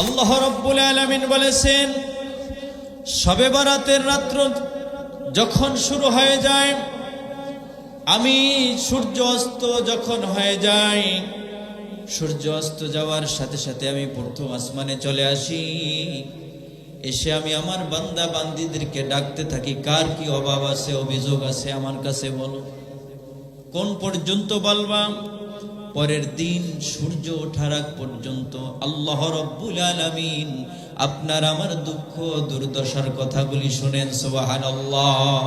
আল্লাহ রাব্বুল আলামিন বলেছেন, শবে বরাতের রাত্র যখন শুরু হয়ে যায়, আমি সূর্য অস্ত যখন হয়ে যায়, সূর্য অস্ত যাওয়ার সাথে সাথে আমি প্রথম আসমানে চলে আসি। এসে আমি আমার বান্দা বান্দীদেরকে ডাকতে থাকি, কার কি অভাব আছে, অভিযোগ আছে আমার কাছে বলো। কোন পর্যন্ত বলবা? পরের দিন সূর্য ওঠার আগ পর্যন্ত আল্লাহ রাব্বুল আলামিন আপনার আমার দুঃখ দুর্দশার কথাগুলি শুনেন। সুবহানাল্লাহ।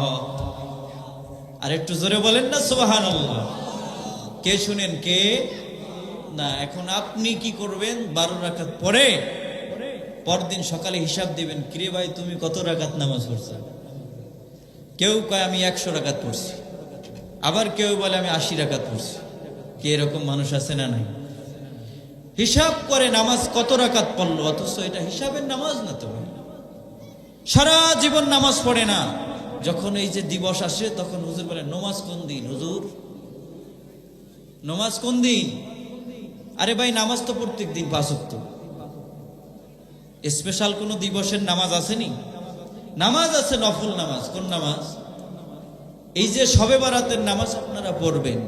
আর একটু জোরে বলেন না সুবহানাল্লাহ। কে শুনেন? কে না? এখন আপনি কি করবেন? 12 রাকাত পরে পরদিন সকালে হিসাব দিবেন, কিরে ভাই তুমি কত রাকাত নামাজ পড়ছো? কেউ কয় আমি 100 রাকাত পড়ছি, আবার কেউ বলে আমি 80 রাকাত পড়ছি। কি এরকম মানুষ আছে না নাই? হিসাব করে নামাজ কত রাকাত পড়লো, অথচ এটা হিসাবের নামাজ না। তো সারা জীবন নামাজ পড়ে না, যখন এই যে দিবস আসে তখন হুজুর বলে নামাজ কোন দিন? হুজুর নামাজ কোন দিন? আরে ভাই নামাজ তো প্রত্যেক দিন 5 ওয়াক্ত। স্পেশাল কোন দিবসের নামাজ আসেনি? নামাজ আছে, নফল নামাজ। কোন নামাজ? এই যে শবে বরাতের নামাজ আপনারা পড়বেন,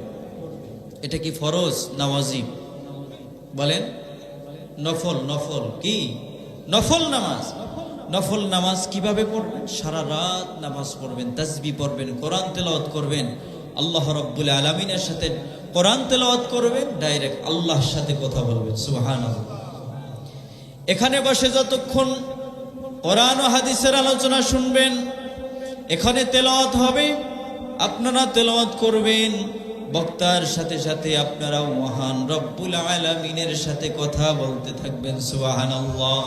এটা কি ফরজ না ওয়াজিব? বলেন। নফল। নফল কি? নফল নামাজ। নফল নামাজ কিভাবে পড়বেন? সারা রাত নামাজ পড়বেন, তাসবিহ পড়বেন, কোরআন তেলাওয়াত করবেন, আল্লাহ রাব্বুল আলামিনের সাথে কোরআন তেলাওয়াত করবেন, ডাইরেক্ট আল্লাহর সাথে কথা বলবেন। সুবহানাল্লাহ। এখানে বসে যতক্ষণ কোরআন ও হাদিসের আলোচনা শুনবেন, এখানে তেলাওয়াত হবে, আপনারা তেলাওয়াত করবেন, বক্তার সাথে সাথে আপনারাও মহান রব্বুল আলামিনের সাথে কথা বলতে থাকবেন। সুবহানাল্লাহ।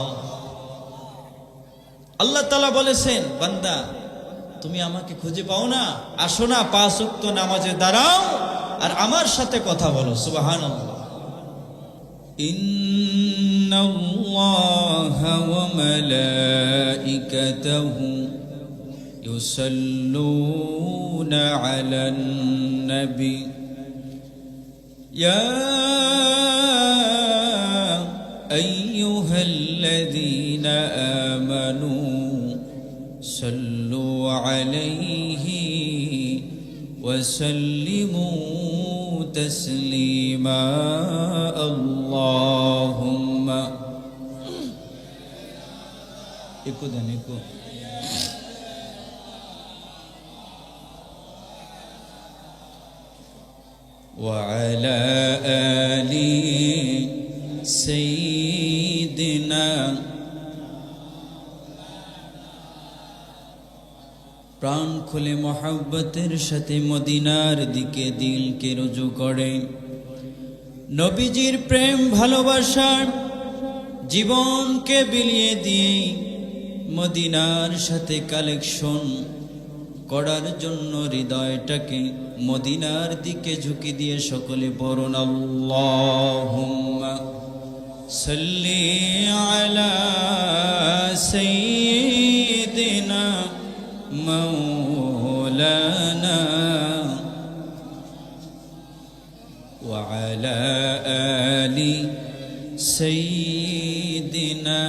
আল্লাহ তাআলা বলেছেন, বান্দা তুমি আমাকে খুঁজে পাও না, আসো না 5 ওয়াক্ত নামাজে দাঁড়াও আর আমার সাথে কথা বলো। সুবহানাল্লাহ। ইন্নাল্লাহা ওয়া মালাইকাতাহু ইউসাল্লুনা আলান নবী ইয়া আইয়ুহাল্লাযীনা আমানু সাল্লু আলাইহি ওয়া সাল্লিমু তাসলিমা। আল্লাহুম্মা একো দেন একো। وعلى آل سيدنا প্রাণ খুলে মহব্বতের সাথে মদিনার দিকে দিলকে রুজু করে নবীজির প্রেম ভালোবাসার জীবনকে বিলিয়ে দিয়ে মদিনার সাথে কালেকশন করার জন্য হৃদয়টাকে মদিনার দিকে ঝুঁকি দিয়ে সকলে পড়ুন আল্লাহুম্মা সাল্লি আলা সাইয়্যিদিনা মাওলানা ওয়া আলা আলি সাইয়্যিদিনা।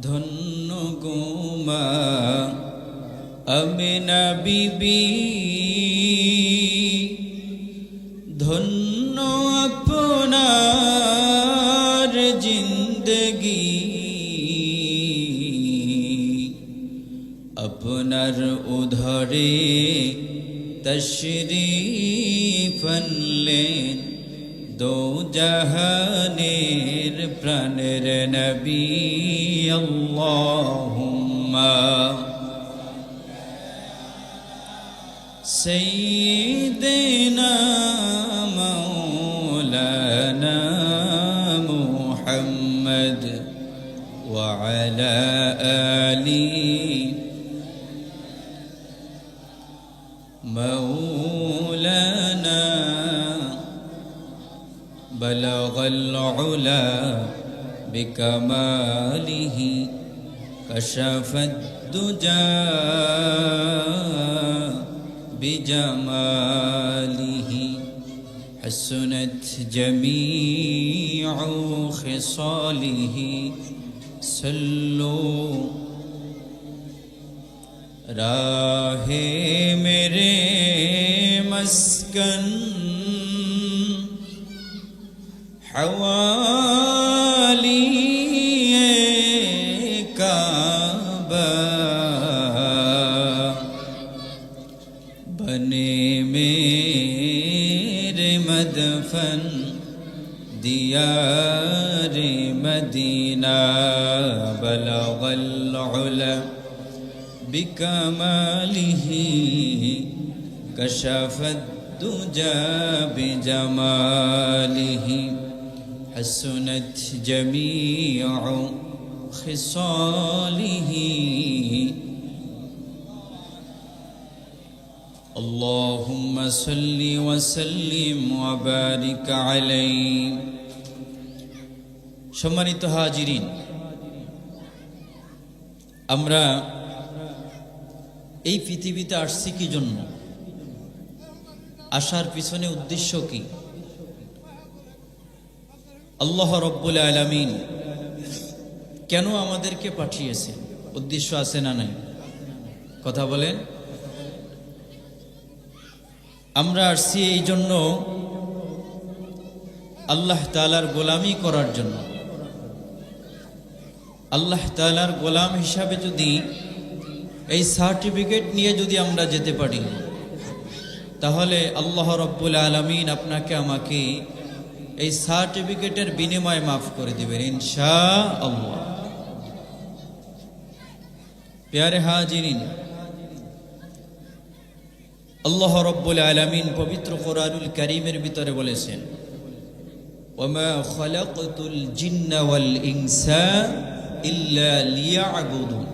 ধন্য গোমা আমিনা বিবি, ধন্য আপনার জিন্দগি, আপনার উধরে তশরীফ আনলেন দো জাহানের প্রাণের নবী। আল্লাহুম্মা সাইয়্যিদিনা মাওলানা মুহাম্মদ ওয়া আলা আলি মাওলানা بلغ العلا بكماله كشف الدجى بجماله حسنت جميع خصاله صلوا راہ میرے مسکن حوالی کعبہ بنے میرے مدفن دیار مدینہ بلغ العلا بکمالہ کشف الدجى بجمالہ حسنت جميع خصاله اللهم صل وسلم وبارك عليه সম্মানিত হাজিরিন, আমরা এই পৃথিবীতে আসছি কি জন্য? আসার পিছনে উদ্দেশ্য কি? আল্লাহ রব্বুল আলামিন কেন আমাদেরকে পাঠিয়েছেন? উদ্দেশ্য আছে না নাই? কথা বলেন। আমরা আসছি এই জন্য আল্লাহ তাআলার গোলামি করার জন্য। আল্লাহ তাআলার গোলাম হিসাবে যদি এই সার্টিফিকেট নিয়ে যদি আমরা যেতে পারি, তাহলে আল্লাহ রব্বুল আলামিন আপনাকে আমাকে এই সার্টিফিকেটের বিনিময়ে মাফ করে দিবেন ইনশাআল্লাহ। প্যারে হাজিরিন, আল্লাহ রব্বুল আলামিন পবিত্র কোরআনুল কারীমের ভিতরে বলেছেন, ওয়ামা খালাকতুল জিন্না ওয়াল ইনসা ইল্লা লিয়াবুদুন।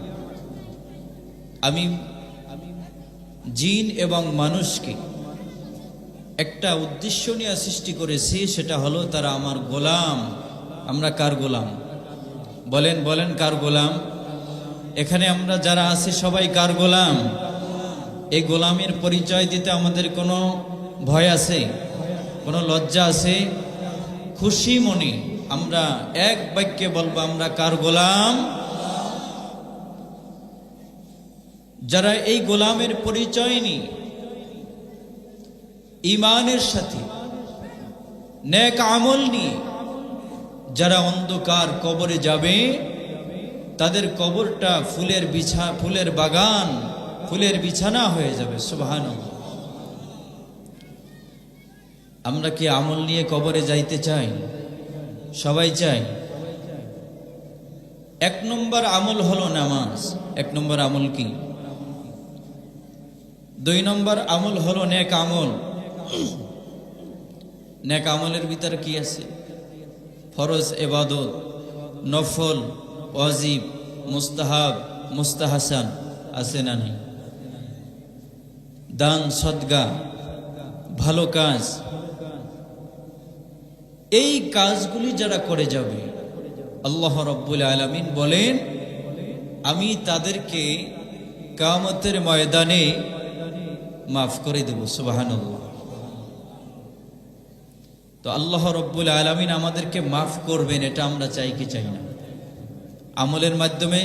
আমি জিন এবং মানুষকে একটা উদ্দেশ্য নিয়ে সৃষ্টি করেছি, সেটা হলো তারা আমার গোলাম। আমরা কার গোলাম? বলেন বলেন, কার গোলাম? এখানে আমরা যারা আছি সবাই কার গোলাম? এই গোলামের পরিচয় দিতে আমাদের কোনো ভয় আছে? কোনো লজ্জা আছে? খুশি মনে আমরা এক বাক্যে বলবো, আমরা কার গোলাম? যারা এই গোলামের পরিচয় নিয়ে ঈমানের সাথে নেক আমল নিয়ে যারা অন্ধকার কবরে যাবে, তাদের কবরটা ফুলের বাগান, ফুলের বিছানা হয়ে যাবে। সুবহানাল্লাহ। আমরা কি আমল নিয়ে কবরে যাইতে চাই? সবাই চাই। এক নম্বর আমল হলো নামাজ। এক নম্বর আমল কি? 2 নম্বর আমল হলো নেক আমল। নেক আমলের ভিতরে কি আছে? ফরজ ইবাদত, নফল, ওয়াজিব, মুস্তাহাব, মুস্তাহাসান আছে না নেই? দান, সদকা, ভালো কাজ। এই কাজগুলি যারা করে যাবে, আল্লাহ রাব্বুল আলামিন বলেন, আমি তাদেরকে কিয়ামতের ময়দানে মাফ করে দেব। সুবহানাল্লাহ। তো আল্লাহ রাব্বুল আলামিন আমাদেরকে মাফ করবেন, এটা আমরা চাই কি চাই না? আমলের মাধ্যমে,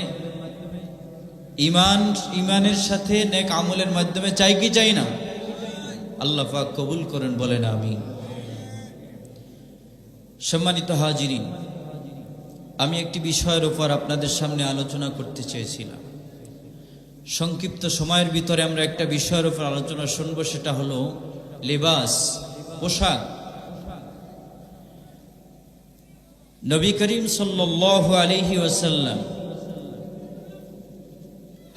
ইমানের সাথে নেক আমলের মাধ্যমে চাই কি চাই না? আল্লাহ পাক কবুল করেন, বলেন আমিন। সম্মানিত হাজিরিন, আমি একটি বিষয়ের উপর আপনাদের সামনে আলোচনা করতে চেয়েছিলাম। সংক্ষিপ্ত সময়ের ভিতরে আমরা একটা বিষয়ের উপর আলোচনা শুনবো, সেটা হলো লিবাস, পোশাক। নবী করিম সাল্লাল্লাহু আলাইহি ওয়াসাল্লাম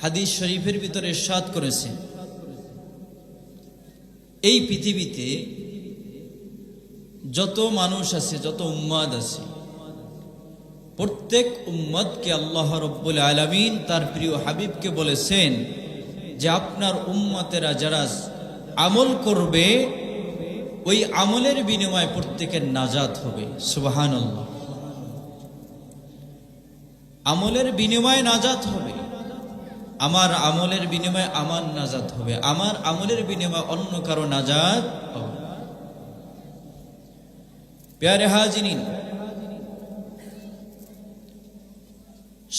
হাদিস শরীফের ভিতরে ইরশাদ করেছেন, এই পৃথিবীতে যত মানুষ আছে, যত উম্মাদ আছে, প্রত্যেক উম্মতকে আল্লাহ রাব্বুল আলামিন তার প্রিয় হাবিবকে বলেছেন যে আপনার উম্মতেরা যারা আমল করবে, ওই আমলের বিনিময়ে প্রত্যেকের নাজাত হবে। সুবহানাল্লাহ। আমলের বিনিময়ে নাজাত হবে। আমার আমলের বিনিময়ে আমার নাজাত হবে, আমার আমলের বিনিময়ে অন্য কারো নাজাত হবে। প্যারে হাজিরিন,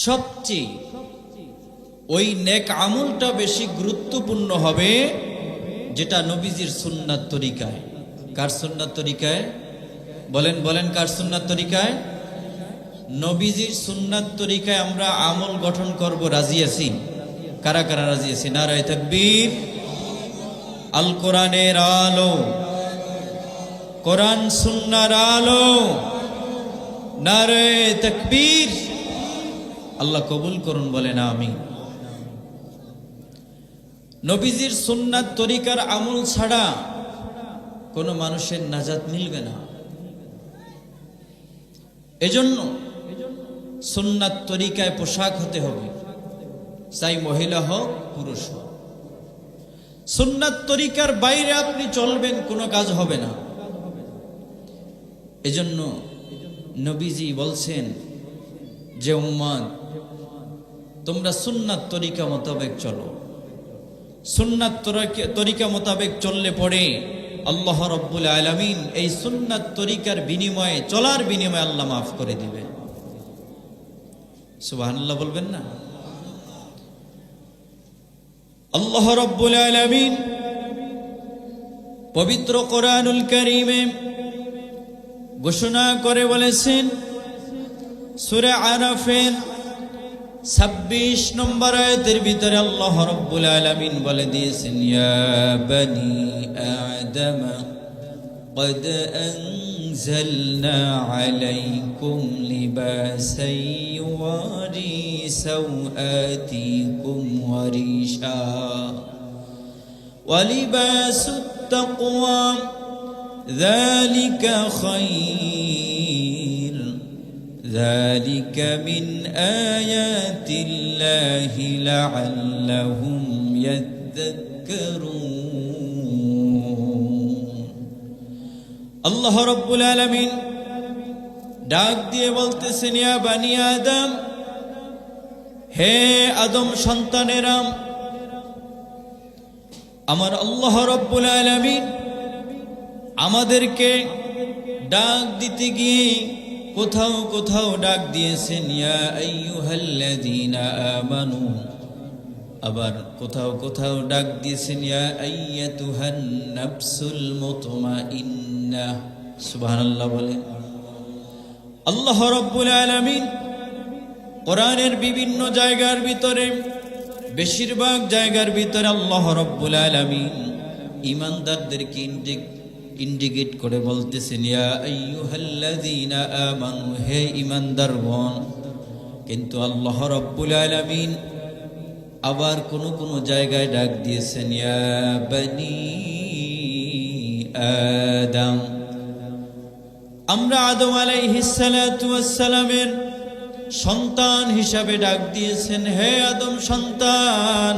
সবচেয়ে ওই নেক আমলটা বেশি গুরুত্বপূর্ণ হবে যেটা নবীজির সুন্নাত তরিকায়। কার সুন্নাত তরিকায়? বলেন বলেন, কার সুন্নাত তরিকায়? নবীজির সুন্নাত তরিকায় আমরা আমল গঠন করব। রাজি আছি? কারা কারা রাজি আছি? নারায়ে তাকবীর। আল কোরআনের আলো, কোরআন সুন্নাহর আলো, নারায়ে তাকবীর। আল্লাহ কবুল করুন, বলেন আমিন। নবীজির সুন্নাত তরিকার আমল ছাড়া কোনো মানুষের নাজাত মিলবে না। এজন্য সুন্নাত তরিকায় পোশাক হতে হবে, চাই মহিলা হোক পুরুষ হোক। সুন্নাত তরিকার বাইরে আপনি চলবেন, কোনো কাজ হবে না। এজন্য নবীজি বলছেন যে উম্মত, তোমরা সুন্নাত তরিকা মোতাবেক চলো। সুন্নাত তরিকা মোতাবেক চললে পড়ে আল্লাহ রাব্বুল আলামিন এই সুন্নাত তরিকার বিনিময়ে, চলার বিনিময়ে আল্লাহ মাফ করে দিবেন। সুবহানাল্লাহ বলবেন না? আল্লাহ রাব্বুল আলামিন পবিত্র কোরআনুল কারীমে ঘোষণা করে বলেছেন, সূরা আরাফের 26 নম্বর আয়াতের ভিতরে আল্লাহ রাব্বুল আলামিন বলে দিয়েছেন, ইয়া বনি আদম قد أنزلنا عليكم لباسا يواري سوآتكم وريشا ولباس التقوى ذلك خير ذلك من آيات الله لعلهم يذكرون। আল্লাহ রাব্বুল আলামিন ডাক দিয়ে বলতেছেন, ইয়া বানি আদম, হে আদম সন্তানেরা, আমার আল্লাহ রাব্বুল আলামিন আমাদেরকে ডাক দিতে গিয়ে কোথাও কোথাও ডাক দিয়েছেন ইয়া আইয়ুহাল্লাযীনা আমানু, আবার কোথাও কোথাও ডাক দিয়েছেন ইয়া আইয়াতুহান নাফসুল মুতমাইন্না। সুবহানাল্লাহ বলেন। আল্লাহ রাব্বুল আলামিন কোরআনের বিভিন্ন জায়গার ভিতরে, বেশিরভাগ জায়গার ভিতরে আল্লাহ রাব্বুল আলামিন ঈমানদারদেরকে ইন্ডিকেট করে বলতেছেন ইয়া আইয়ুহাল্লাযীনা আমানু, হে ঈমানদারগণ। কিন্তু আল্লাহ রাব্বুল আলামিন আবার কোন কোন জায়গায় ডাক দিয়েছেন ইয়া বনি আদম। আমরা আদম আলাইহিস সালাতু ওয়াস সালামের সন্তান হিসাবে ডাক দিয়েছেন, হে আদম সন্তান।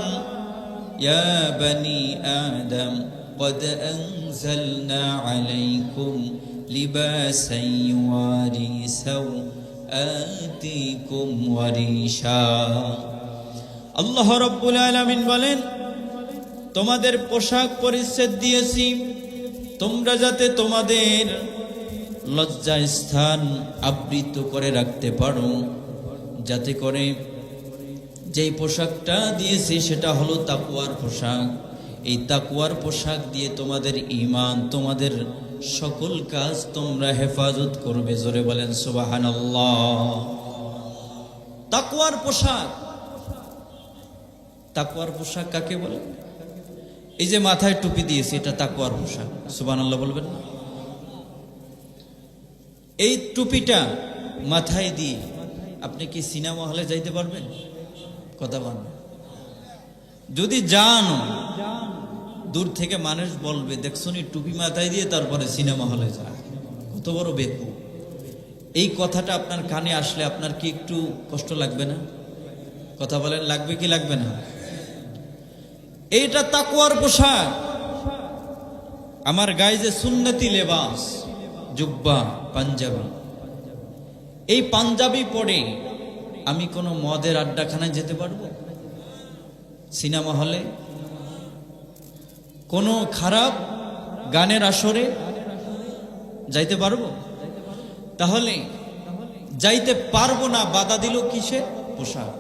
ইয়া বনি আদম قد أنزلنا عليكم لباسا يواري سوآتكم وريشا। আল্লাহ রাব্বুল আলামিন বলেন, তোমাদের পোশাক পরিচ্ছদ দিয়েছি তোমরা যাতে তোমাদের লজ্জা স্থান আবৃত করে রাখতে পারো, যাতে করে যেই পোশাকটা দিয়েছি সেটা হলো তাকওয়ার পোশাক। এই তাকওয়ার পোশাক দিয়ে তোমাদের ঈমান, তোমাদের সকল কাজ তোমরা হেফাজত করবে। জোরে বলেন সুবহানাল্লাহ। তাকওয়ার পোশাক, তাকওয়ার পোশাক কাকে বলে? এই যে মাথায় টুপি দিয়েছি, এটা তাকওয়ার পোশাক। সুবহানাল্লাহ বলবেন না? এই টুপিটা মাথায় দিয়ে আপনি কি সিনেমা হলে যাইতে পারবেন? কথা বলেন। যদি যান, দূর থেকে মানুষ বলবে, দেখছনি টুপি মাথায় দিয়ে তারপরে সিনেমা হলে যায়, কত বড় বেকুব। এই কথাটা আপনার কানে আসলে আপনার কি একটু কষ্ট লাগবে না? কথা বলেন, লাগবে কি লাগবে না? এইটা তাকওয়ার পোশাক। আমার গায়ে যে সুন্নতি লেবাস, জুব্বা, পাঞ্জাবি, এই পাঞ্জাবি পরে আমি কোনো মদের আড্ডাখানায় যেতে পারবো? সিনেমা হলে, কোনো খারাপ গানের আসরে যাইতে পারবো? তাহলে যাইতে পারবো না, বাধা দিল কিসে? পোশাক।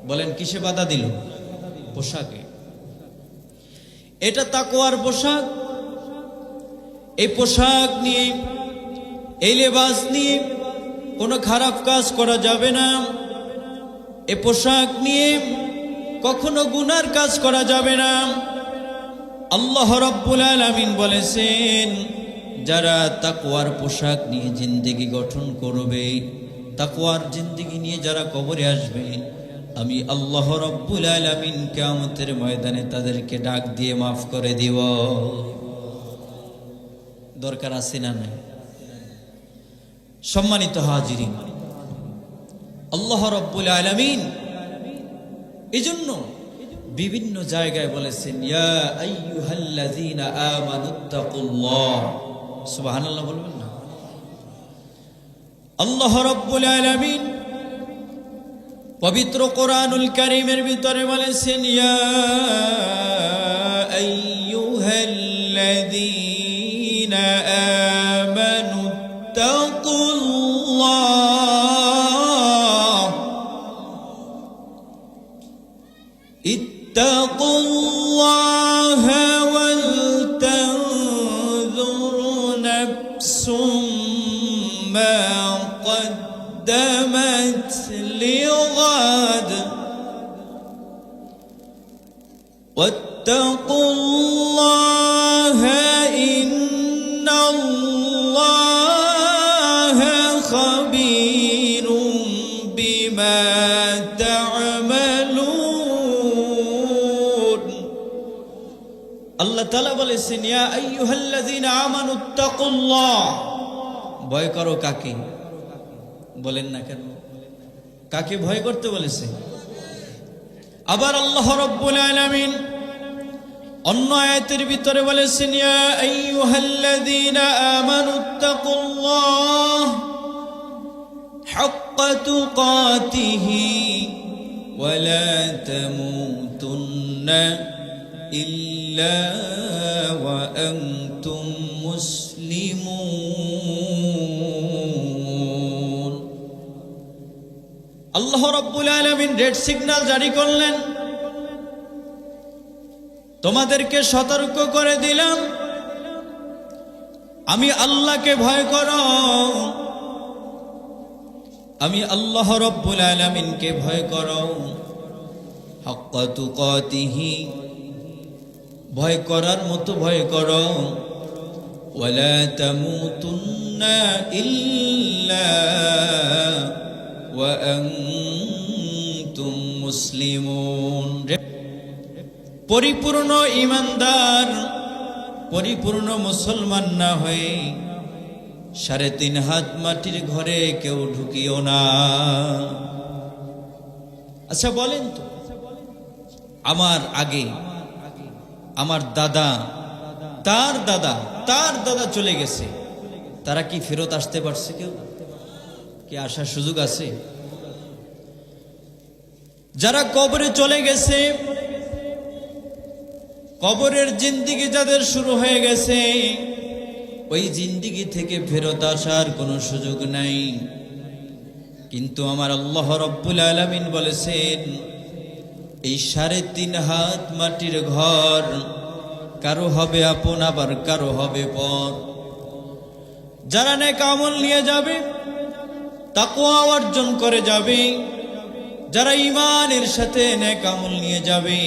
বলেন কিসে বাধা দিল? পোশাকে। এটা তাকওয়ার পোশাক। এই পোশাক নিয়ে, এই লেবাস নিয়ে কোনো খারাপ কাজ করা যাবে না। এই পোশাক নিয়ে কখনো গুনার কাজ করা যাবে না। আল্লাহ রাব্বুল আলামিন বলেছেন, যারা তাকওয়ার পোশাক নিয়ে জিন্দেগি গঠন করবে, তাকওয়ার জিন্দেগি নিয়ে যারা কবরে আসবে, আমি আল্লাহ রাব্বুল আলামিন কিয়ামতের ময়দানে তাদেরকে ডাক দিয়ে মাফ করে দিব। দরকার আছে না নাই? সম্মানিত হাজিরিন, আল্লাহ রাব্বুল আলামিন এজন্য বিভিন্ন জায়গায় বলেছেন, ইয়া আইয়ুহাল্লাযীনা আমানুত্তাকুল্লাহ। সুবহানাল্লাহ বলবেন না? আল্লাহ রাব্বুল আলামিন পবিত্র কোরআনুল কারীমের ভিতরে বলেছেন, ইয়া আইয়ুহাল্লাযীনা আমানুত্তাকুল্লাহ ইত্তাকুল্লাহা ওয়াল তানজুর নাফসুম মা قدمت لغد واتقوا الله إن الله خبير بما تعملون। আল্লাহ তাআলা বলেছেন, ইয়া আইয়ুহাল্লাযীনা আমানুত্তাকুল্লাহ। ভয় করো কাকে? বলেন না কেন? কাকে ভয় করতে বলেছে? আবার আল্লাহ রাব্বুল আলামিন অন্য আয়াতের ভিতরে বলেছেন, ইয়া আইয়ুহাল্লাযীনা আমানুত্তাকুল্লাহ হাক্কা তুকাতিহি ওয়া লা তামুতুন্না ইল্লা ওয়া আনতুম মুসলিমুন। আল্লাহ রাব্বুল আলামিন রেড সিগন্যাল জারি করলেন, তোমাদেরকে সতর্ক করে দিলাম, আমি আল্লাহকে ভয় করো, আমি আল্লাহ রাব্বুল আলামিনকে ভয় করো। হাক্কা তুকাতিহি, ভয় করার মতো ভয় করো। ওয়ালা তামুতুন্না ইল্লা ওয়া আনতুম মুসলিমুন। পরিপূর্ণ ঈমানদার, পরিপূর্ণ মুসলমান না হয়ে 3.5 হাত মাটির ঘরে কেউ ঢুকিও না। আচ্ছা বলেন তো, আমার আগে আমার দাদা, তার দাদা চলে গেছে, তারা কি ফেরত আসতে পারছে? কেউ কি আসার সুযোগ আছে? যারা কবরে চলে গেছে, কবরের জিন্দেগি যাদের শুরু হয়ে গেছে, ওই জিন্দেগি থেকে ফেরত আসার কোনো সুযোগ নাই। কিন্তু আমার আল্লাহ রাব্বুল আলামিন বলেছেন, এই 3.5 হাত মাটির ঘর কারো হবে আপন, আবার কারো হবে পর। যারা নেক আমল নিয়ে যাবে, তাকওয়া অর্জন করে যাবে, যারা ঈমানের সাথে নেক আমল নিয়ে যাবে,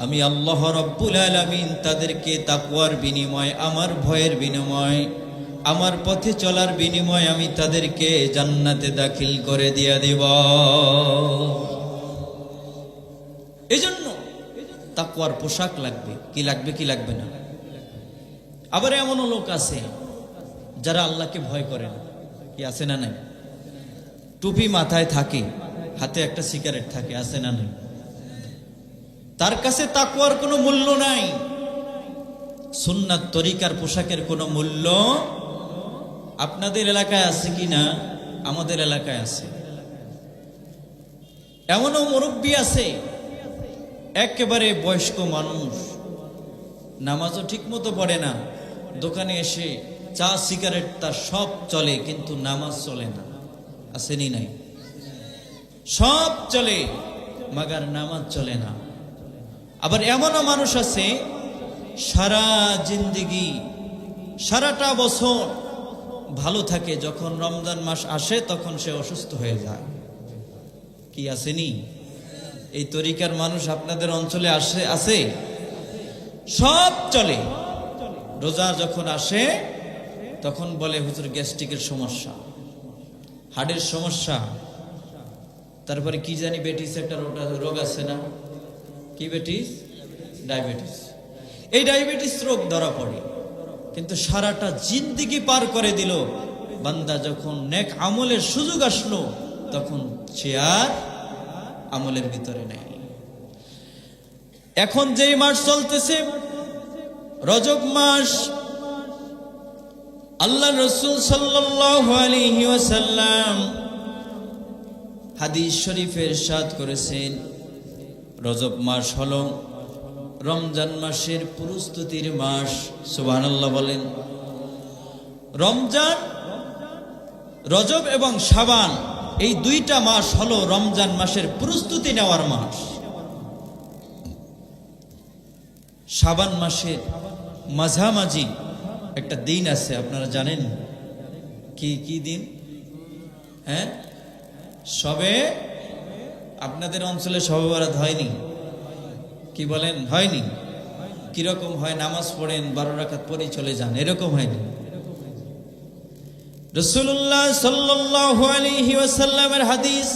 আমি আল্লাহ রাব্বুল আলামিন তাদেরকে তাকওয়ার বিনিময়, আমার ভয়ের বিনিময়, আমার পথে চলার বিনিময় আমি তাদেরকে জান্নাতে দাখিল করে দিয়ে দেব। এজন্য তাকওয়ার পোশাক লাগবে। কি লাগবে, কি লাগবে না? আবার এমনও লোক আছে যারা আল্লাহকে ভয় করে না। কি আছে না নাই? টুপি মাথায় থাকে, হাতে একটা সিগারেট থাকে, আছে না নাই? তার কাছে তাকওয়ার কোনো মূল্য নাই। সুন্নাত তরিকার পোশাকের কোনো মূল্য আপনাদের এলাকায় আছে কি না? আমাদের এলাকায় আছে। এমনও মুরব্বী আছে, একেবারে বয়স্ক মানুষ, নামাজও ঠিক মতো পড়ে না, দোকানে এসে চা সিগারেট তার সব চলে, কিন্তু নামাজ চলে না। আসেনি নাই? সব চলে মাগার নামাজ চলে না। আবার এমনও মানুষ আছে সারা জিন্দেগি সারাটা বছর ভালো থাকে, যখন রমজান মাস আসে তখন সে অসুস্থ হয়ে যায়। কি আসেনি? এই তরিকার মানুষ আপনাদের অঞ্চলে আছে? সব চলে, রোজা যখন আসে তখন বলে হুজুর গ্যাস্ট্রিকের সমস্যা, হার্টের সমস্যা, তারপরে কি জানি বেটিস একটা রোগ আছে না, কি বেটিস? ডায়াবেটিস। এই ডায়াবেটিস রোগ ধরা পড়ে, কিন্তু সারাটা জিন্দেগি পার করে দিল। বান্দা যখন নেক আমলের সুযোগ আসলো তখন সে আর আমলের ভিতরে নেই। এখন যেই মাস চলতেছে রজব মাস, আল্লাহ রাসূল সাল্লাল্লাহু আলাইহি ওয়াসাল্লাম হাদিস শরীফে ইরশাদ করেছেন, রজব মাস হলো রমজান মাসের প্রস্তুতির মাস। সুবহানাল্লাহ বলেন। রমজান, রজব এবং শাবান এই দুইটা মাস হলো রমজান মাসের প্রস্তুতি নেওয়ার মাস। শাবান মাসের মাঝামাঝি একটা দিন আছে, আপনারা জানেন কি দিন? হ্যাঁ, সবে, আপনাদের অঞ্চলে শবে বরাত হয়নি? কি বলেন, হয়নি? কিরকম হয়? নামাজ পড়েন 12 রাকাত পরেই চলে যান, এরকম হয়নি। রাসূলুল্লাহ সাল্লাল্লাহু আলাইহি ওয়াসাল্লামের হাদিস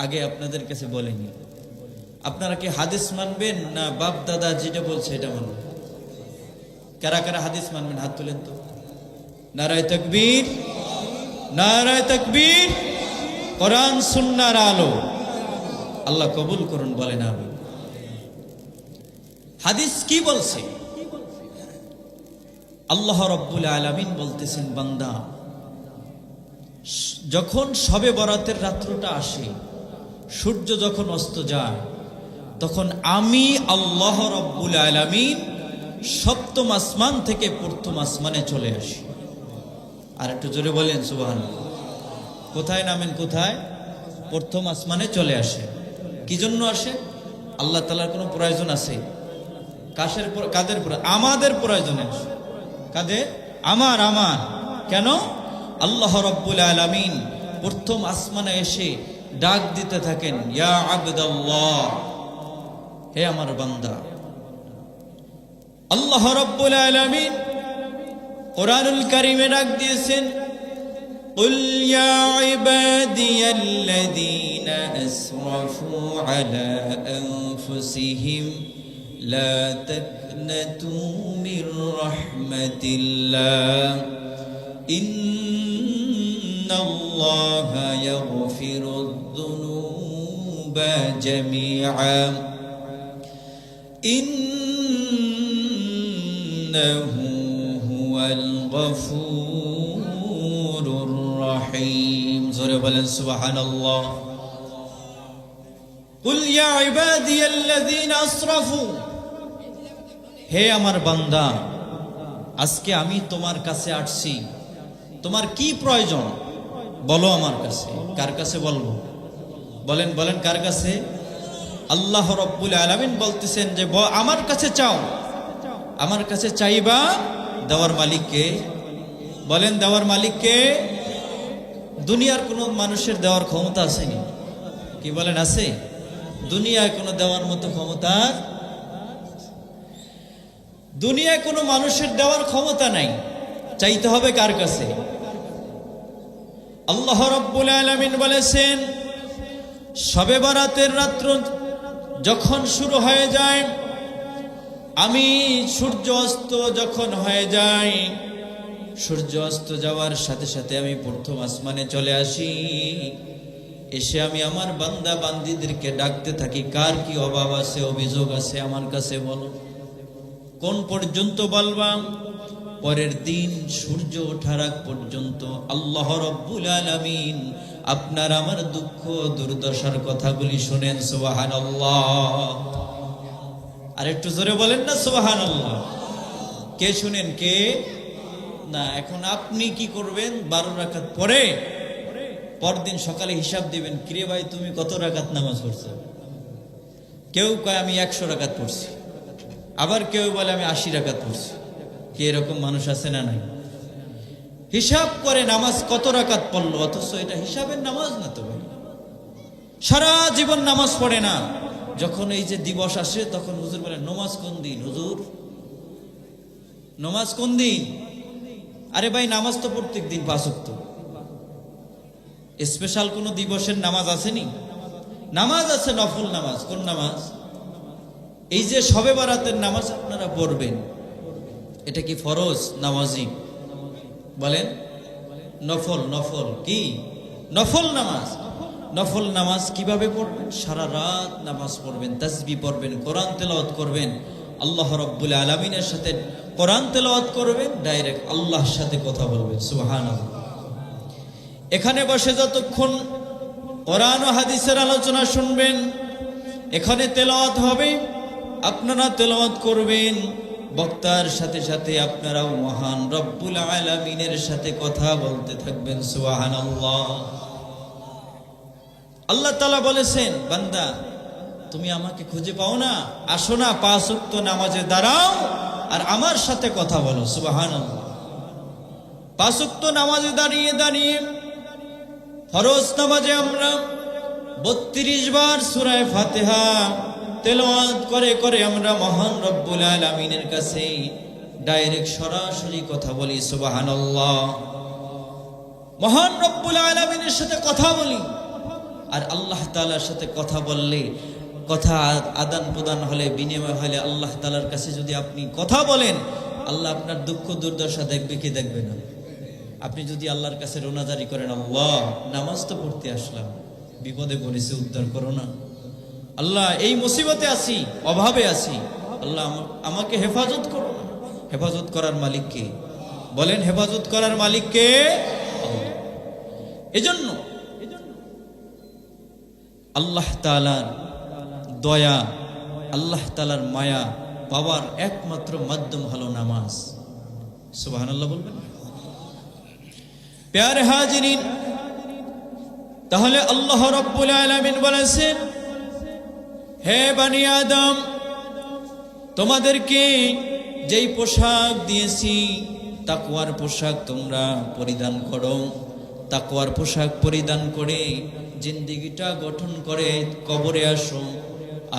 আগে আপনাদের কাছে বলেনি। আপনারা কি হাদিস মানবেন না বাপ দাদা যেটা বলছে এটা মানবেন? কারা কারা হাদিস মানবেন হাত তুলেন তো। নারায়ে তাকবীর, নারায়ে তাকবীর। কোরআন সুন্নাহর আলো আল্লাহ কবুল করুন, বলেন আমিন। হাদিস কি বলছে? আল্লাহ রাব্বুল আলামিন বলতেছেন, বান্দা যখন শবে বরাতের রাত্রটা আসে, সূর্য যখন অস্ত যায়, তখন আমি আল্লাহ রাব্বুল আলামিন সপ্তম আসমান থেকে প্রথম আসমানে চলে আসি। আর একটু জোরে বলেন সুবহানাল্লাহ। কোথায় নামেন? কোথায়? প্রথম আসমানে চলে আসে। কি জন্য আসে? আল্লাহ তাআলার কোনো প্রয়োজন আছে? কাদের? আমাদের প্রয়োজনে আসে। কাদের? আমার। কেন? আল্লাহ রাব্বুল আলামিন প্রথম আসমানে এসে ডাক দিতে থাকেন, ইয়া আবদাল্লাহ, হে আমার বান্দা। আল্লাহ রাব্বুল আলামিন কোরআনুল কারীমে ডাক দিয়েছেন, কুল ইয়া ইবাদিয়াল্লাযীনা আসরাফু আলা আনফুসিহিম লা তাকনাতু মির রাহমাতিল্লাহ ইন্নাল্লাহা ইয়াগফিরুয যুনুবা জামিআ ইন্নাহু হুয়াল গফুরুর রহিম। জোরে বলেন সুবহানাল্লাহ। কুল ইয়া ইবাদিয়াল্লাযীনা আসরাফু, হে আমার বান্দা, আজকে আমি তোমার কাছে আসছি, তোমার কি প্রয়োজন বলো আমার কাছে। কার কাছে বলবো? বলেন কার কাছে? আল্লাহ রাব্বুল আলামিন বলতেছেন যে আমার কাছে চাও। আমার কাছে চাইবা, দেওয়ার মালিককে। বলেন, দেওয়ার মালিককে। দুনিয়ার কোনো মানুষের দেওয়ার ক্ষমতা আসেনি? কি বলেন, আছে? দুনিয়ায় কোনো দেওয়ার মতো ক্ষমতা, দুনিয়ায় কোনো মানুষের দেওয়ার ক্ষমতা নাই। চাইতে হবে কার কাছে? আল্লাহ রাব্বুল আলামিন বলেছেন, শবে বরাতের রাত্র যখন শুরু হয়ে যায়, আমি সূর্য অস্ত যখন হয়ে যায়, সূর্য অস্ত যাওয়ার সাথে সাথে আমি প্রথম আসমানে চলে আসি। এসে আমি আমার বান্দা বান্দীদেরকে ডাকতে থাকি, কার কি অভাব আছে, অভিযোগ আছে আমার কাছে বলো। কোন পর্যন্ত বলবা? পরের দিন সূর্য ওঠার আগ পর্যন্ত আল্লাহ রাব্বুল আলামিন আপনার আমার দুঃখ দুর্দশার কথাগুলি শুনেন। সুবহানাল্লাহ। আর একটু জোরে বলেন না সুবহানাল্লাহ। কে শুনেন? কে না। এখন আপনি কি করবেন? 12 রাকাত পরে পরদিন সকালে হিসাব দিবেন, কিরে ভাই তুমি কত রাকাত নামাজ পড়ছো? কেউ কয় আমি 100 রাকাত পড়ছি, আবার কেউ বলে আমি 80 রাকাত পড়ছি। কি এরকম মানুষ আছে না নাই? হিসাব করে নামাজ কত রাকাত পড়লো, অথচ এটা হিসাবের নামাজ না তো ভাই। সারা জীবন নামাজ পড়ে না, যখন এই যে দিবস আসে তখন হুজুর বলে নামাজ কোন দিন? হুজুর নামাজ কোন দিন? আরে ভাই নামাজ তো প্রত্যেক দিন 5 ওয়াক্ত। স্পেশাল কোন দিবসের নামাজ আসেনি? নামাজ আছে, নফল নামাজ। কোন নামাজ? এই যে শবে বারাতের নামাজ আপনারা পড়বেন, এটা কি ফরজ না ওয়াজিব? বলেন। নফল। নফল কি? নফল নামাজ। নফল নামাজ কিভাবে পড়বেন? সারা রাত নামাজ পড়বেন, তাসবিহ পড়বেন, কোরআন তেলাওয়াত করবেন, আল্লাহ রাব্বুল আলামিনের সাথে কোরআন তেলাওয়াত করবেন, ডাইরেক্ট আল্লাহর সাথে কথা বলবেন। সুবহানাল্লাহ। এখানে বসে যতক্ষণ কোরআন ও হাদিসের আলোচনা শুনবেন, এখানে তেলাওয়াত হবে, আপনারা তেলাওয়াত করবেন, বক্তার সাথে সাথে আপনারাও মহান রব্বুল আলামিনের সাথে কথা বলতে থাকবেন। সুবহানাল্লাহ। আল্লাহ তাআলা বলেছেন, বান্দা তুমি আমাকে খুঁজে পাও না, আসো না 5 ওয়াক্ত নামাজে দাঁড়াও আর আমার সাথে কথা বলো। সুবহানাল্লাহ। 5 ওয়াক্ত নামাজে দাঁড়িয়ে দাঁড়িয়ে, ফরজ নামাজে আমরা 32 বার সূরা ফাতিহা তেলাওয়াত করে করে আমরা মহান রব্বুল আলামিনের কাছে ডাইরেক্ট সরাসরি কথা বলি। সুবহানাল্লাহ। মহান রব্বুল আলামিনের সাথে কথা বলি। আর আল্লাহ তাআলার সাথে কথা বললে, কথা আদান প্রদান হলে, বিনিময় হলে, আল্লাহ তাআলার কাছে যদি আপনি কথা বলেন, আল্লাহ আপনার দুঃখ দুর্দশা দেখবে কি দেখবে না? আপনি যদি আল্লাহর কাছে রোনাজারি করেন, আল্লাহ নামাজ তো পড়তে আসলাম, বিপদে পড়েছি, উদ্ধার করো না। আল্লাহ এই মুসিবতে আছি, অভাবে আছি, আল্লাহ আমাকে হেফাজত করো না। হেফাজত করার মালিক কে? বলেন, হেফাজত করার মালিক কে? আল্লাহ। এজন্য আল্লাহ তাআলার দয়া, আল্লাহ তাআলার মায়া পাওয়ার একমাত্র মাধ্যম হলো নামাজ। সুবহানাল্লাহ বলবেন। প্যারে হাজিরিন, তাহলে আল্লাহ রাব্বুল আলামিন বলেছেন, হে বনি আদম, তোমাদেরকে যেই পোশাক দিয়েছি তাকওয়ার পোশাক তোমরা পরিধান করো। তাকওয়ার পোশাক পরিধান করে জিন্দেগিটা গঠন করে কবরে আসো।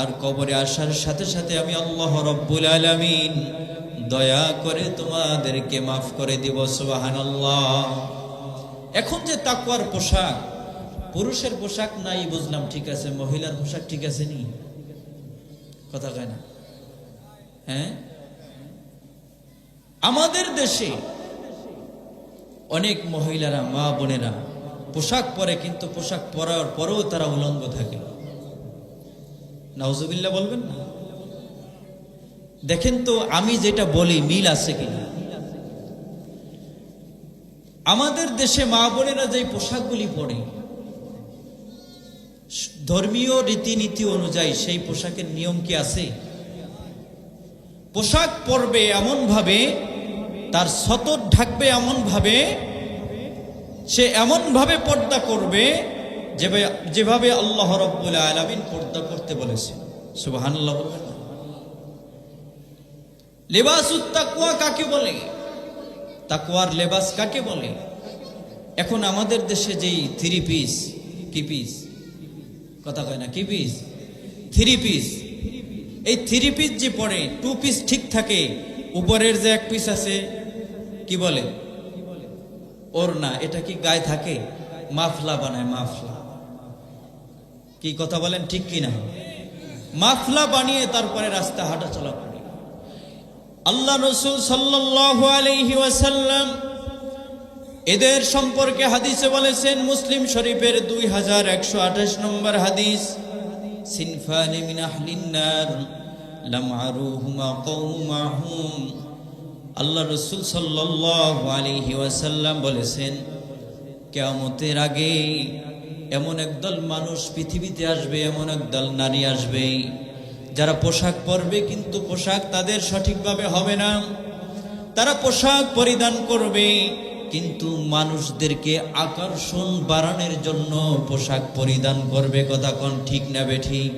আর কবরে আসার সাথে সাথে আমি আল্লাহ রাব্বুল আলামিন দয়া করে তোমাদেরকে মাফ করে দিব। সুবহানাল্লাহ। এখন যে তাকওয়ার পোশাক, পুরুষের পোশাক নাই বুঝলাম, ঠিক আছে, মহিলার পোশাক ঠিক আছে নি? কথা কয় না? হ্যাঁ, আমাদের দেশে অনেক মহিলারা, মা বোনেরা পোশাক পরে, কিন্তু পোশাক পরার পরেও তারা উলঙ্গ থাকে। নাউজুবিল্লাহ বলবেন না? দেখেন তো আমি যেটা বলি মিল আছে কিনা। আমাদের দেশে মা বোনেরা যে পোশাকগুলি পরে, ধর্মীয় রীতিনীতি অনুযায়ী সেই পোশাকের নিয়ম কি আছে? পোশাক পরবে এমন ভাবে, তার সতর ঢাকবে এমন ভাবে, সে এমন ভাবে পর্দা করবে যেভাবে আল্লাহ রাব্বুল আলামিন পর্দা করতে বলেছে। সুবহানাল্লাহ বলবেন। লিবাসুত তাকওয়া কাকে বলে? তাকওয়ার লেবাস কাকে বলে? এখন আমাদের দেশে যেই 3 পিস, কি পিস? কথা কয় না, কি পিস? 3 পিস। এই 3 পিস যে পরে, 2 পিস ঠিক থাকে, উপরের যে 1 পিস আছে কি বলে? ওড়না। এটা কি গায়ে থাকে? মাফলা বানায়, মাফলা। কি কথা বলেন, ঠিক কি না? মাফলা বানিয়ে তারপরে রাস্তা হাঁটা চলা করে। আল্লাহ রাসূল সাল্লাল্লাহু আলাইহি ওয়াসাল্লাম এদের সম্পর্কে হাদিসে বলেছেন, মুসলিম শরীফের 2128 নম্বর হাদিস, সিনফানি মিন আহলিন নার লাম আরুহুমা কওমাহুম। আল্লাহ রাসূল সাল্লাল্লাহু আলাইহি ওয়াসাল্লাম বলেছেন, কিয়ামতের আগে এমন একদল মানুষ পৃথিবীতে আসবে, এমন একদল নারী আসবে যারা পোশাক পরবে কিন্তু পোশাক তাদের সঠিকভাবে হবে না। তারা পোশাক পরিধান করবে, কিন্তু মানুষদেরকে আকর্ষণ বাড়ানোর জন্য পোশাক পরিধান করবে। কথা কোন ঠিক না বেঠিক?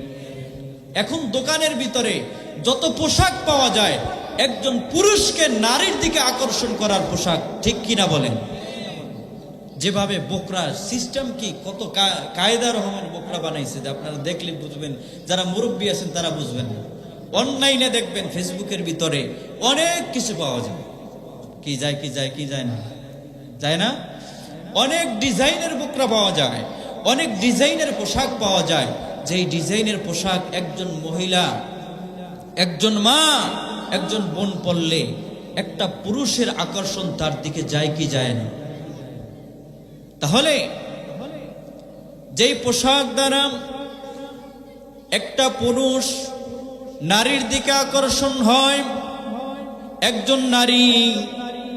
এখন দোকানের ভিতরে যত পোশাক পাওয়া যায়, একজন পুরুষকে নারীর দিকে আকর্ষণ করার পোশাক, ঠিক কিনা বলেন? যেভাবে বোকরা সিস্টেম কি, কত কায়দা রহমান বোকরা বানাইছে, যে আপনারা দেখলে বুঝবেন, যারা মুরব্বী আছেন তারা বুঝবেন না। অনলাইনে দেখবেন, ফেসবুকের ভিতরে অনেক কিছু পাওয়া যায়। কি যায় কি যায় কি যায় না, যায় না? অনেক ডিজাইনের বোকরা পাওয়া যায়, অনেক ডিজাইনের পোশাক পাওয়া যায়। যেই ডিজাইনের পোশাক একজন মহিলা, একজন মা, একজন বোন পরলে একটা পুরুষের আকর্ষণ তার দিকে যায় কি যায় না? তাহলে যেই পোশাক দ্বারা একটা পুরুষ নারীর দিকে আকর্ষণ হয়, একজন নারী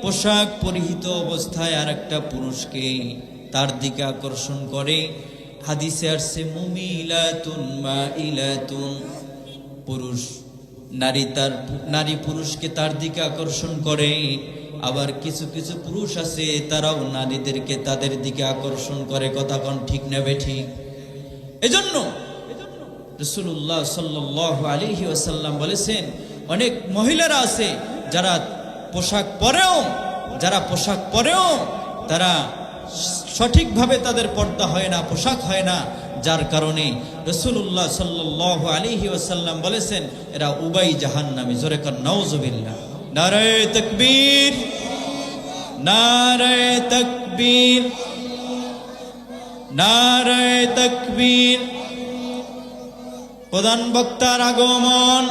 পোশাক পরিহিত অবস্থায় আর একটা পুরুষকে তার দিকে আকর্ষণ করে। হাদিসে আসছে মুমিলাতুন মাইলাতুন, পুরুষ নারী পুরুষকে তার দিকে আকর্ষণ করে। আবার কিছু কিছু পুরুষ আছে, তারাও নারীদেরকে তাদের দিকে আকর্ষণ করে। কথা কোন ঠিক না বেঠিক? এজন্য রাসূলুল্লাহ সাল্লাল্লাহু আলাইহি ওয়াসাল্লাম বলেছেন, অনেক মহিলারা আছে যারা পোশাক পরেও তারা সঠিকভাবে তাদের পর্দা হয় না, পোশাক হয় না, যার কারণে রাসূলুল্লাহ সাল্লাল্লাহু আলাইহি ওয়াসাল্লাম বলেছেন এরা উবাই জাহান্নামী। জোরে কর নাউযুবিল্লাহ। নারে তাকবীর, নারে তাকবীর, নারে তাকবীর। প্রধান বক্তার আগমন,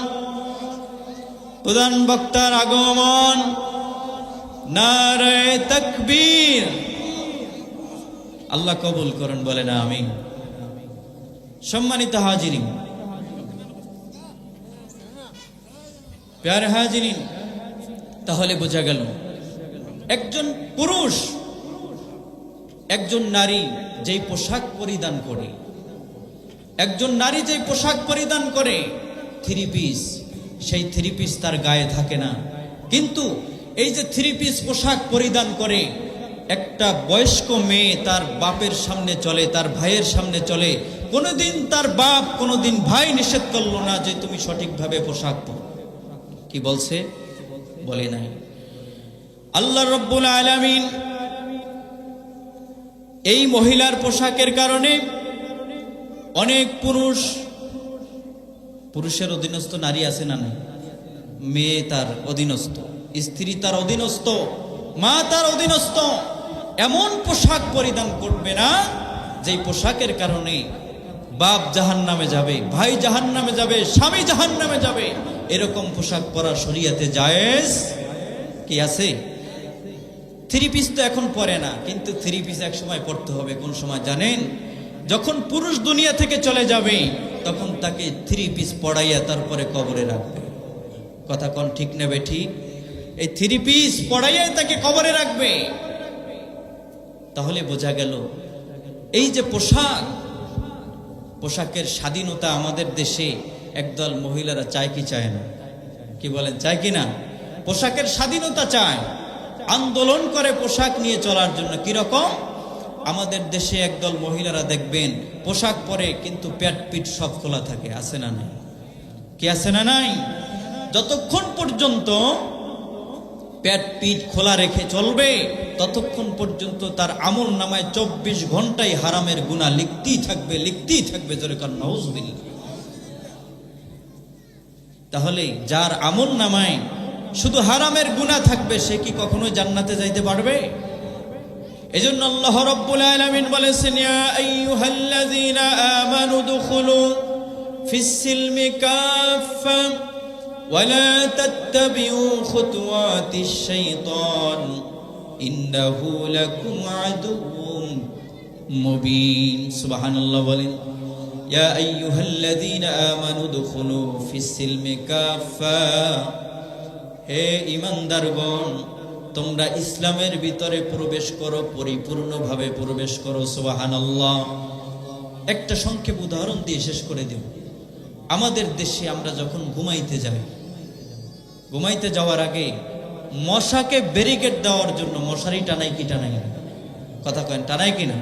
প্রধান বক্তার আগমন। নারে তাকবীর। আল্লাহ কবুল করেন, বলেন আমিন। সম্মানিত হাজিরিন, প্যারে হাজিরিন, তাহলে বোঝা গেল একজন পুরুষ, একজন নারী যেই পোশাক পরিধান করে, একজন নারী যেই পোশাক পরিধান করে, থ্রি পিস, সেই থ্রি পিস তার গায়ে থাকে না। কিন্তু এই যে থ্রি পিস পোশাক পরিধান করে একটা বয়স্ক মেয়ে তার বাপের সামনে চলে, তার ভাইয়ের সামনে চলে, কোনোদিন তার বাপ, কোনোদিন ভাই নিষেধ করলো না যে তুমি সঠিকভাবে পোশাক পরো। কি বলছে? বলে নাই। আল্লাহ রাব্বুল আলামিন এই মহিলার পোশাকের কারণে অনেক পুরুষের অধীনস্থ নারী আছে না নাই? মেয়ে তার অধীনস্থ, স্ত্রী তার অধীনস্থ, মা তার অধীনস্থ। এমন পোশাক পরিধান করবে না যেই পোশাকের কারণে বাপ জাহান্নামে যাবে, ভাই জাহান্নামে যাবে, স্বামী জাহান্নামে যাবে। এরকম পোশাক পরা শরীয়তে জায়েজ কি আছে? থ্রি পিস তো এখন পরে না, কিন্তু থ্রি পিস এক সময় পড়তে হবে। কোন সময় জানেন? যখন পুরুষ দুনিয়া থেকে চলে যাবে, তখন তাকে থ্রি পিস পড়াইয়া তারপরে কবরে রাখবে। কথা কোন ঠিক নেবে ঠিক? এই থ্রি পিস পড়াইয়া তাকে কবরে রাখবে। তাহলে বোঝা গেল এই যে পোশাকের স্বাধীনতা আমাদের দেশে একদল মহিলারা চায় কি চায় না? কি বলেন, চায় কি না? পোশাকের স্বাধীনতা চায়, আন্দোলন করে পোশাক নিয়ে চলার জন্য। কিরকম? আমাদের দেশে একদল মহিলারা দেখবেন পোশাক পরে কিন্তু পেট পিঠ সব খোলা থাকে। আছে না নাই? কি আছে না নাই? যতক্ষণ পর্যন্ত পেট পিঠ খোলা রেখে চলবে, ততক্ষণ পর্যন্ত তার আমল নামায় 24 ঘন্টায় হারামের গুনাহ লিখতেই থাকবে। জোরে কান নাউযুবিল্লাহ। তাহলে যার আমল নামায় শুধু হারামের গুনাহ থাকবে, সে কি কখনো জান্নাতে যাইতে পারবে? এজন্য আল্লাহ রাব্বুল আলামিন বলেছেন, ইয়া আইয়ুহাল্লাযীনা আমানু দুখুলু ফিস সিলমি কাফা ওয়া লা তাত্তাবিউ খুতুওয়াতিশ শাইতান ইন্নাহু লাকুম আদুউম মুবিন। সুবহানাল্লাহ বলেন। ইয়া আইয়ুহাল্লাযীনা আমানু দুখুলু ফিস সিলমি কাফা, হে ঈমানদারগণ, তোমরা ইসলামের ভিতরে প্রবেশ করো, পরিপূর্ণভাবে প্রবেশ করো। সুবহানাল্লাহ। একটা সংক্ষেপ উদাহরণ দিয়ে শেষ করে দেব। আমাদের দেশে আমরা যখন ঘুমাইতে যাই, ঘুমাইতে যাওয়ার আগে মশাকে ব্যারিকেড দেওয়ার জন্য মশারি টানাই কি টানাই না? কথা কয়েন, টানাই কিনা?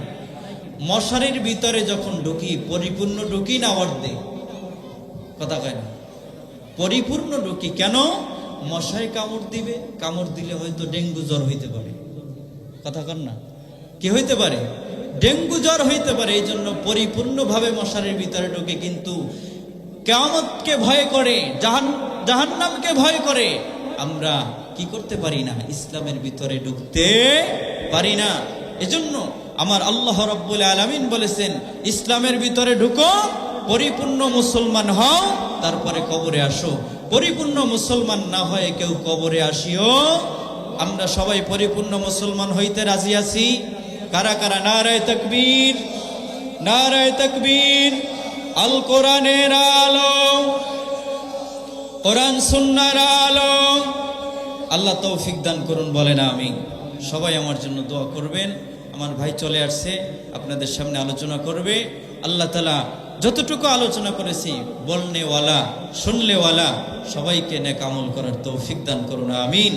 মশারির ভিতরে যখন ঢুকি পরিপূর্ণ ঢুকি না অর্ধে? কথা কয় না, পরিপূর্ণ ঢুকি। কেন? মশায় কামড় দিবে, কামড় দিলে হয়তো ডেঙ্গু জ্বর হইতে পারে। কথা কন না, কি হইতে পারে? ডেঙ্গু জ্বর হইতে পারে। এই জন্য পরিপূর্ণভাবে মশারির ভিতরে ঢুকে, কিন্তু কিয়ামতকে ভয় করে, জাহান্নামকে ভয় করে আমরা কি করতে পারি না? ইসলামের ভিতরে ঢুকতে পারি না। এজন্য আমার আল্লাহ রাব্বুল আলামিন বলেছেন, ইসলামের ভিতরে ঢুকো, পরিপূর্ণ মুসলমান হও, তারপরে কবরে আসো। পরিপূর্ণ মুসলমান না হয়ে কেউ কবরে আসিও। আমরা সবাই পরিপূর্ণ মুসলমান হইতে রাজি আছি? কারা কারা? নারায়ে তাকবীর, নারায়ে তাকবীর। আল কোরআনের আলো, কোরআন সুন্নাহর আলো। আল্লাহ তৌফিক দান করুন, বলেন আমিন। সবাই আমার জন্য দোয়া করবেন। আমার ভাই চলে আসছে, আপনাদের সামনে আলোচনা করবে। আল্লাহ তাআলা যতটুকু আলোচনা করেছি, বলনেওয়ালা শুনলেওয়ালা সবাইকে নেক আমল করার তৌফিক দান করুন, আমিন।